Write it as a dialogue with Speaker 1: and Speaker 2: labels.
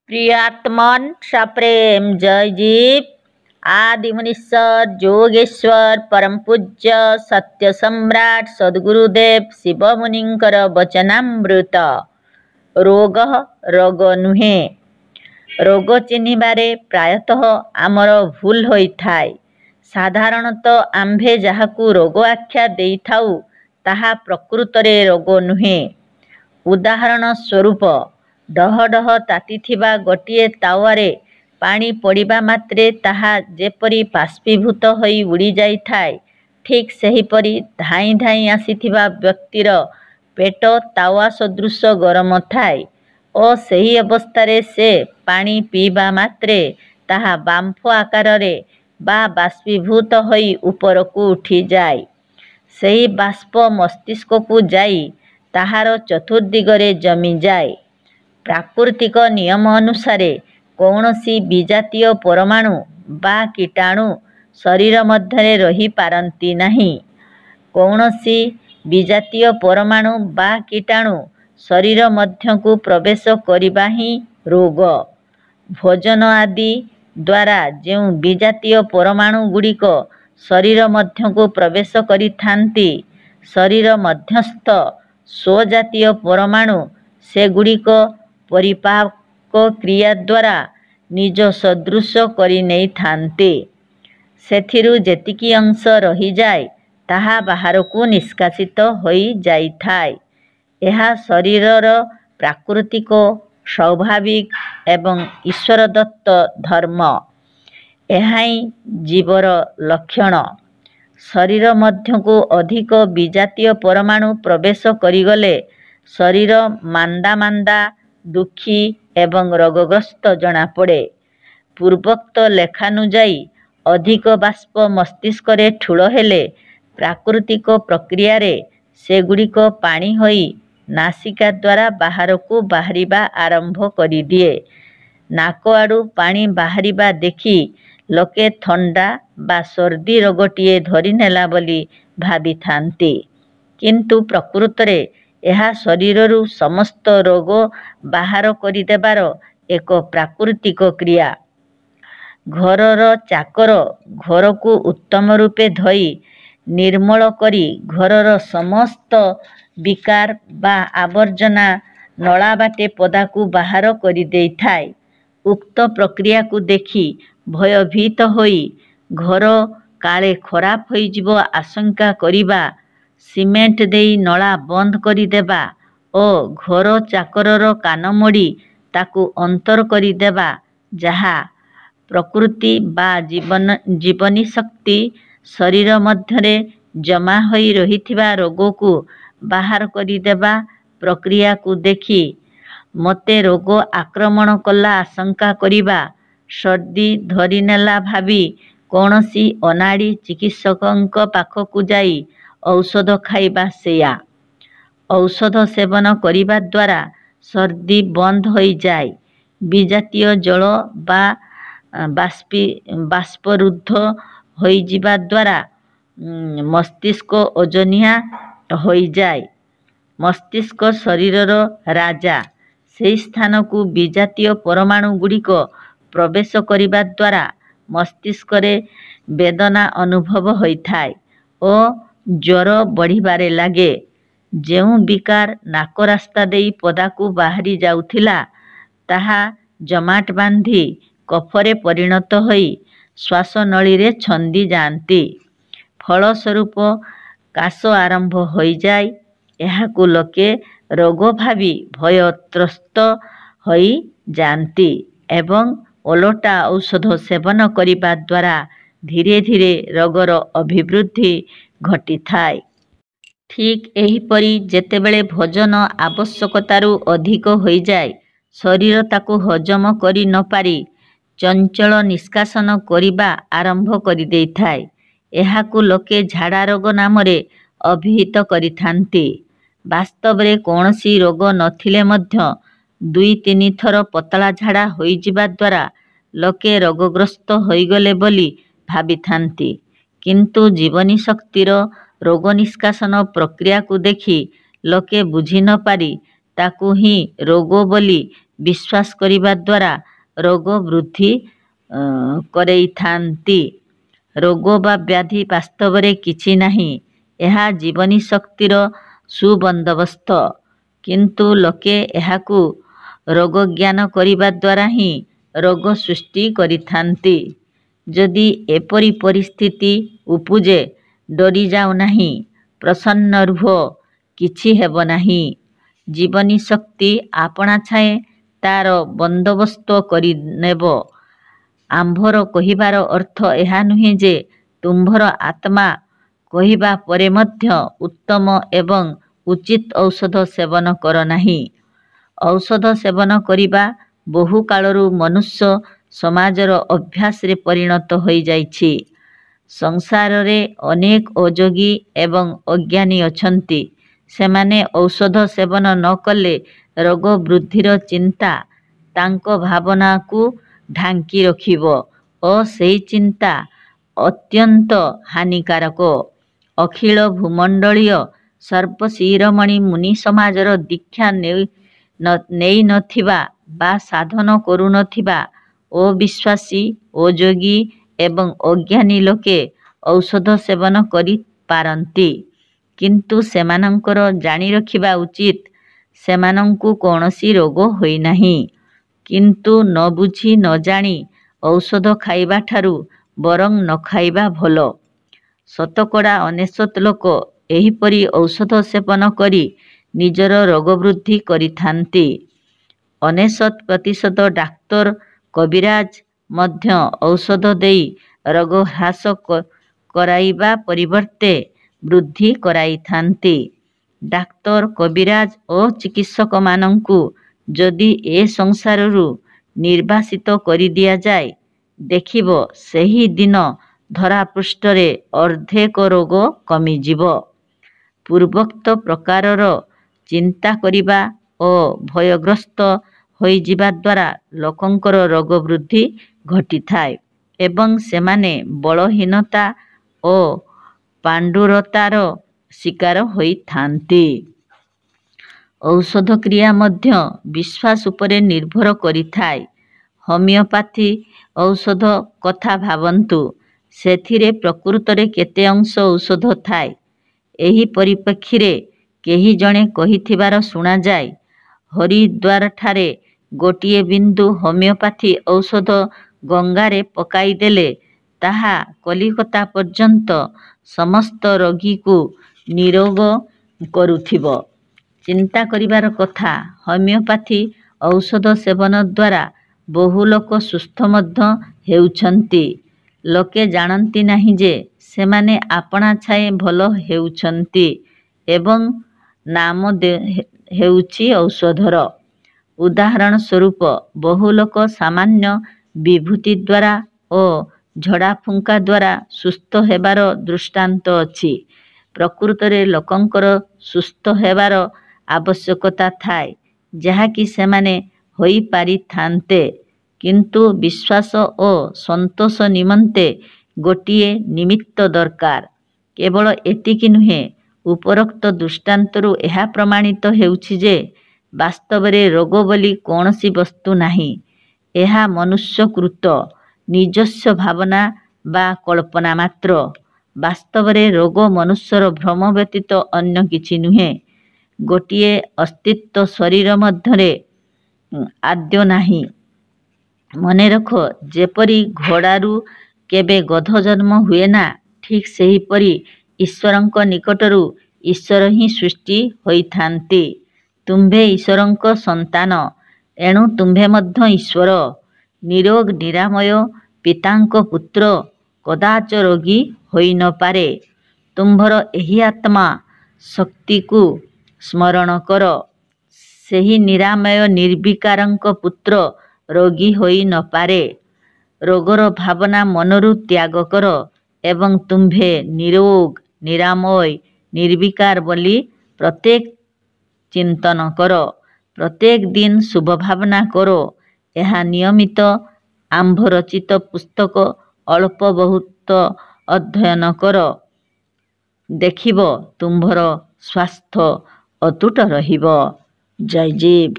Speaker 1: प्रियात्मन सप्रेम जय जीव आदि मुनीश्वर जोगेश्वर परम पूज्य सत्य सम्राट सद्गुरुदेव शिव मुनिंकर वचनामृत। रोग रोग नुहे। रोग चिन्हिबारे प्रायतः आमर भूल होइथाय। साधारणतः आम्भे जाहाकू रोग आख्या देइथाउ ताहा प्रकृतरे रोग नुहे। उदाहरण स्वरूप डह डह तातिथिबा गोटिए तावारे पानी पड़िबा मात्रे ताहा जेपरि बाष्पीभूत होई उड़ी जाइथाय, ठीक सेहिपरि धाई धाई आसिथिबा व्यक्तिर पेट तावा सदृश गरम थाए ओ सेही अवस्थारे से पानी पीबा मात्रे ताहा बांफ आकाररे बा बाष्पीभूत होई उपरकू उठी जाए। सेही बाष्प मस्तिष्ककू जाई ताहार चतुर्दिगरे जमी जाए। प्राकृतिक नियम अनुसारे कौनसी विजातीय परमाणु बा कीटाणु शरीर मध्यरे रही पारंती नहीं। कौनसी विजातीय परमाणु बा कीटाणु शरीर मध्यकू प्रवेश करिबा ही रोग। भोजन आदि द्वारा जेउ विजातीय परमाणु गुड़िक शरीर मध्यकू प्रवेश करिथांती, शरीर मध्यस्थ स्वजातीय परमाणु सेगुड़िक परिपाक क्रिया द्वारा निज सदृश करि नेई थांते। सेथिरु जेतिकी अंश रही जाए ताहा बाहरकू निष्कासित होई जाइथाय। एहा शरीरर प्राकृतिक स्वाभाविक एवं ईश्वर दत्त धर्म। एहाई जीवर लक्षण। शरीर मध्यकू अधिक विजातीय परमाणु प्रवेश करिगले शरीर मांदा मांदा दुखी एवं रोगग्रस्त जना पड़े। पूर्वोक्त लेखानुजाई अधिक बाष्प मस्तिष्करे ठूल हेले प्राकृतिक प्रक्रिया रे सेगुड़िक पानी होई नासिका द्वारा बाहरकू बाहरिबा आरंभ करि दिए। नाक आड़ू पानी बाहरिबा देखी लोके थंडा बा सर्दी रोगटिए धरि नेला बोली भाबी थांती, किंतु प्रकृतरे एहा शरीररू समस्त रोग बाहर करिदेबार एक प्राकृतिक क्रिया। घरर चाकर घरकू उत्तम रूपे धोई निर्मल करी घरर समस्त विकार बा आवर्जना नला बाटे पदाकू बाहर करि देइथाय। उक्त प्रक्रिया को देखी भयभीत होई घर काले खराब होई जिवो आशंका करिबा, सीमेंट देई नला बंद करि देबा ओ घर चाकरर कान मोड़ी ताकू अंतर करि देबा, जहा प्रकृति बा जीवनी शक्ति शरीर मध्यरे जमा होई रहिथिबा रोगकू बाहर करि देबा प्रक्रिया को देखी मते रोग आक्रमण कला आशंका करिबा, सर्दी धरि नेला भाबी कौनसी अनाड़ी चिकित्सकंक पाखकू जाई औषध खाइबा सेया। औषध सेवन करिबा द्वारा सर्दी बंद होई जाए। विजातीय जल बा बाष्परुद्ध होई जिबा द्वारा मस्तिष्क ओजनिया होई जाए। मस्तिष्क शरीरर राजा। सेही स्थान को विजातीय परमाणु गुड़िक प्रवेश करिबा द्वारा मस्तिष्करे वेदना अनुभव होइथाय ओ ज्वर बढ़िबारे लागे। जेउ विकार नाक रास्ता देई पदाकू बाहरी जाउथिला ताहा जमाट बांधी कफरे परिणत होई श्वासनली रे छंदी जाती। फलस्वरूप काश आरंभ होई जाए। एहाकू लोके रोग भावी भयत्रस्त होई जाती एवं ओलोटा औषध सेवन करिबा द्वारा धीरे धीरे रोगर अभिवृद्धि घटी थाए। ठीक एहिपरि जेतेबेले भोजन आवश्यकतारू अधिक होई जाए, शरीर ताकू हजम करि न पारी चंचल निष्कासन करिबा आरंभ करि देइथाय। एहाकू लोके झाड़ा रोग नामरे अभिहित करिथांती। वास्तवरे कौनसी रोग नथिले मध्य 2-3 थर पतला झाड़ा होई जिबा द्वारा लोके रोगग्रस्त होइगले बोली भाबिथांती, किंतु जीवनी शक्तिर रोग निष्कासन प्रक्रिया को देखी लोके बुझी न पारी ताकू ही रोग बोली ବିଶ୍ୱାସ କରିବା ଦ୍ୱାରା ରୋଗ ବୃଦ୍ଧି କରେଇଥାନ୍ତି। ରୋଗ ବା ବ୍ୟାଧି ବାସ୍ତବରେ କିଛି ନାହିଁ, ଏହା ଜୀବନୀ ଶକ୍ତିର ସୁବନ୍ଦୋବସ୍ତ। କିନ୍ତୁ ଲୋକେ ଏହାକୁ ରୋଗଜ୍ଞାନ କରିବା ଦ୍ୱାରା ହିଁ ରୋଗ ସୃଷ୍ଟି କରିଥାନ୍ତି। ଯଦି ଏପରି ପରିସ୍ଥିତି ଉପୁଜେ, ଡରିଯାଅ ନାହିଁ, ପ୍ରସନ୍ନ ରୁହ, କିଛି ହେବ ନାହିଁ। ଜୀବନୀ ଶକ୍ତି ଆପଣା ଛାଏଁ ତାର ବନ୍ଦୋବସ୍ତ କରିନେବ। ଆମ୍ଭର କହିବାର ଅର୍ଥ ଏହା ନୁହେଁ ଯେ ତୁମ୍ଭର ଆତ୍ମା କହିବା ପରେ ମଧ୍ୟ ଉତ୍ତମ ଏବଂ ଉଚିତ ଔଷଧ ସେବନ କର ନାହିଁ। ଔଷଧ ସେବନ କରିବା ବହୁ କାଳରୁ ମନୁଷ୍ୟ ସମାଜର ଅଭ୍ୟାସରେ ପରିଣତ ହୋଇଯାଇଛି। ସଂସାରରେ ଅନେକ ଅଯୋଗୀ ଏବଂ ଅଜ୍ଞାନୀ ଅଛନ୍ତି। ସେମାନେ ଔଷଧ ସେବନ ନ କଲେ ରୋଗ ବୃଦ୍ଧିର ଚିନ୍ତା ତାଙ୍କ ଭାବନାକୁ ଢାଙ୍କି ରଖିବ ଓ ସେହି ଚିନ୍ତା ଅତ୍ୟନ୍ତ ହାନିକାରକ। ଅଖିଳ ଭୂମଣ୍ଡଳୀୟ ସର୍ବଶିରୋମଣି ମୁନି ସମାଜର ଦୀକ୍ଷା ନେଇନଥିବା ବା ସାଧନ କରୁନଥିବା ଅବିଶ୍ୱାସୀ, ଅଯୋଗୀ ଏବଂ ଅଜ୍ଞାନୀ ଲୋକେ ଔଷଧ ସେବନ କରିପାରନ୍ତି, କିନ୍ତୁ ସେମାନଙ୍କର ଜାଣି ରଖିବା ଉଚିତ ସେମାନଙ୍କୁ କୌଣସି ରୋଗ ହୋଇନାହିଁ। କିନ୍ତୁ ନ ବୁଝି ନ ଜାଣି ଔଷଧ ଖାଇବାଠାରୁ ବରଂ ନ ଖାଇବା ଭଲ। ଶତକଡ଼ା 99 ଲୋକ ଏହିପରି ଔଷଧ ସେବନ କରି ନିଜର ରୋଗ ବୃଦ୍ଧି କରିଥାନ୍ତି। 99% ଡାକ୍ତର, କବିରାଜ ମଧ୍ୟ ଔଷଧ ଦେଇ ରୋଗ ହ୍ରାସ କରାଇବା ପରିବର୍ତ୍ତେ ବୃଦ୍ଧି କରାଇଥାନ୍ତି। ଡାକ୍ତର, କବିରାଜ ଓ ଚିକିତ୍ସକମାନଙ୍କୁ ଯଦି ଏ ସଂସାରରୁ ନିର୍ବାସିତ କରିଦିଆଯାଏ, ଦେଖିବ ସେହି ଦିନ ଧରାପୃଷ୍ଠରେ ଅର୍ଦ୍ଧେକ ରୋଗ କମିଯିବ। ପୂର୍ବୋକ୍ତ ପ୍ରକାରର ଚିନ୍ତା କରିବା ଓ ଭୟଗ୍ରସ୍ତ ହୋଇଯିବା ଦ୍ୱାରା ଲୋକଙ୍କର ରୋଗ ବୃଦ୍ଧି ଘଟିଥାଏ ଏବଂ ସେମାନେ ବଳହୀନତା ଓ ପାଣ୍ଡୁରତାର ଶିକାର ହୋଇଥାନ୍ତି। ଔଷଧ କ୍ରିୟା ମଧ୍ୟ ବିଶ୍ୱାସ ଉପରେ ନିର୍ଭର କରିଥାଏ। ହୋମିଓପାଥି ଔଷଧ କଥା ଭାବନ୍ତୁ, ସେଥିରେ ପ୍ରକୃତରେ କେତେ ଅଂଶ ଔଷଧ ଥାଏ? ଏହି ପରିପ୍ରେକ୍ଷୀରେ କେହି ଜଣେ କହିଥିବାର ଶୁଣାଯାଏ, ହରିଦ୍ୱାରଠାରେ ଗୋଟିଏ ବିନ୍ଦୁ ହୋମିଓପାଥି ଔଷଧ ଗଙ୍ଗାରେ ପକାଇଦେଲେ ତାହା କଲିକତା ପର୍ଯ୍ୟନ୍ତ ସମସ୍ତ ରୋଗୀକୁ ନିରୋଗ କରୁଥିବ। ଚିନ୍ତା କରିବାର କଥା, ହୋମିଓପାଥି ଔଷଧ ସେବନ ଦ୍ୱାରା ବହୁ ଲୋକ ସୁସ୍ଥ ମଧ୍ୟ ହେଉଛନ୍ତି। ଲୋକେ ଜାଣନ୍ତି ନାହିଁ ଯେ ସେମାନେ ଆପଣା ଛାଏଁ ଭଲ ହେଉଛନ୍ତି ଏବଂ ନାମ ହେଉଛି ଔଷଧର। ଉଦାହରଣ ସ୍ୱରୂପ ବହୁ ଲୋକ ସାମାନ୍ୟ ବିଭୂତି ଦ୍ୱାରା ଓ ଝଡ଼ାଫୁଙ୍କା ଦ୍ୱାରା ସୁସ୍ଥ ହେବାର ଦୃଷ୍ଟାନ୍ତ ଅଛି। ପ୍ରକୃତରେ ଲୋକଙ୍କର ସୁସ୍ଥ ହେବାର ଆବଶ୍ୟକତା ଥାଏ, ଯାହାକି ସେମାନେ ହୋଇପାରିଥାନ୍ତେ, କିନ୍ତୁ ବିଶ୍ୱାସ ଓ ସନ୍ତୋଷ ନିମନ୍ତେ ଗୋଟିଏ ନିମିତ୍ତ ଦରକାର। କେବଳ ଏତିକି ନୁହେଁ, ଉପରୋକ୍ତ ଦୃଷ୍ଟାନ୍ତରୁ ଏହା ପ୍ରମାଣିତ ହେଉଛି ଯେ ବାସ୍ତବରେ ରୋଗ ବୋଲି କୌଣସି ବସ୍ତୁ ନାହିଁ। ଏହା ମନୁଷ୍ୟକୃତ ନିଜସ୍ୱ ଭାବନା ବା କଳ୍ପନା ମାତ୍ର। ବାସ୍ତବରେ ରୋଗ ମନୁଷ୍ୟର ଭ୍ରମ ବ୍ୟତୀତ ଅନ୍ୟ କିଛି ନୁହେଁ। ଗୋଟିଏ ଅସ୍ତିତ୍ୱ ଶରୀର ମଧ୍ୟରେ ଆଦୌ ନାହିଁ। ମନେରଖ, ଯେପରି ଘୋଡ଼ାରୁ କେବେ ଗଧ ଜନ୍ମ ହୁଏନା, ଠିକ୍ ସେହିପରି ଈଶ୍ୱରଙ୍କ ନିକଟରୁ ଈଶ୍ୱର ହିଁ ସୃଷ୍ଟି ହୋଇଥାନ୍ତି। ତୁମ୍ଭେ ଈଶ୍ୱରଙ୍କ ସନ୍ତାନ, ଏଣୁ ତୁମ୍ଭେ ମଧ୍ୟ ଈଶ୍ୱର। ନିରୋଗ ନିରାମୟ ପିତାଙ୍କ ପୁତ୍ର କଦାଚ ରୋଗୀ ହୋଇନପାରେ। ତୁମ୍ଭର ଏହି ଆତ୍ମା ଶକ୍ତିକୁ ସ୍ମରଣ କର। ସେହି ନିରାମୟ ନିର୍ବିକାରଙ୍କ ପୁତ୍ର ରୋଗୀ ହୋଇନପାରେ। ରୋଗର ଭାବନା ମନରୁ ତ୍ୟାଗ କର ଏବଂ ତୁମ୍ଭେ ନିରୋଗ, ନିରାମୟ, ନିର୍ବିକାର ବୋଲି ପ୍ରତ୍ୟେକ ଚିନ୍ତନ କର। ପ୍ରତ୍ୟେକ ଦିନ ଶୁଭ ଭାବନା କର। ଏହା ନିୟମିତ ଆମ୍ଭ ରଚିତ ପୁସ୍ତକ ଅଳ୍ପ ବହୁତ ଅଧ୍ୟୟନ କର। ଦେଖିବ ତୁମ୍ଭର ସ୍ୱାସ୍ଥ୍ୟ ଅତୁଟ ରହିବ। ଜୟ ଜୀବ।